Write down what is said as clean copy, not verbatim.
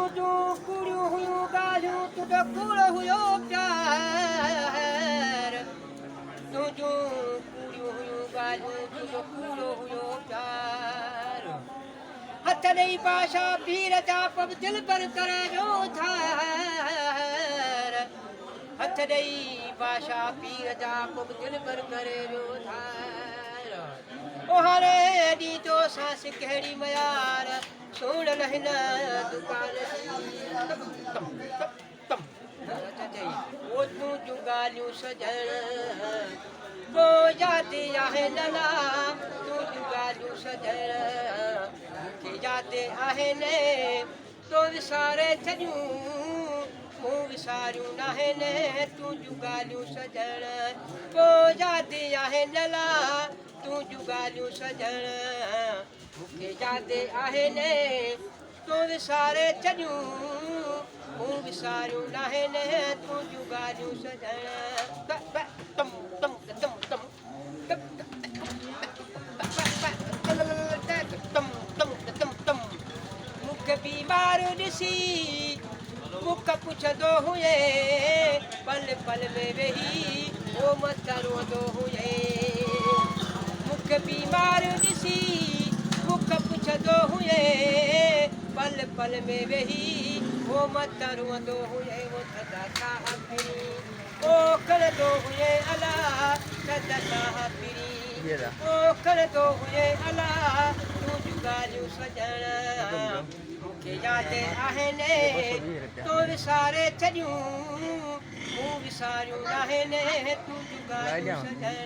तुझो कुड़ियो हुयो गालियो तुझो कूड़ हुयो प्यार तुझो कुड़ियो हुयो गालियो तुझो कूड़ हुयो प्यार हथ ॾेई पाशा पीर जा पब दिल पर करे जो थार हथ ॾेई पाशा पीर जा पब दिल पर करे जो थार ओ हरे ॾी तो सांस कहिड़ी मयार सोण लहिन दुकान ओ तूं जूं ॻाल्हियूं सजण को यादि आहे लला तूं जूं ॻाल्हियूं सजण मूंखे यादि आहिनि तो विसारे छॾियूं मूं विसारियूं न आहिनि तूं जूं ॻाल्हियूं सजण को यादि आहे लला तूं जूं ॻाल्हियूं सजण मूंखे यादि आहिनि तो विसारे छॾियूं मूं विसारियूं न आहिनि तूं जूं ॻाल्हियूं सजण मूंखे बीमार ॾिसी मुख पुछंदो हुए पल पल में वेही ओ मत रोंदो हुए मूंखे बीमार ॾिसी मुख पुछंदो हुए पल पल में वेही ओ मत रोंदो हुए वो थदा साह फिरी ओ करंदो हुए अला थदा साह फिरी ओ करंदो हुए अला तूं जूं ॻाल्हियूं सजण मूंखे यादि आहिनि तो विसारे छॾियूं मूं विसारियूं न आहिनि तूं जूं ॻाल्हियूं सजण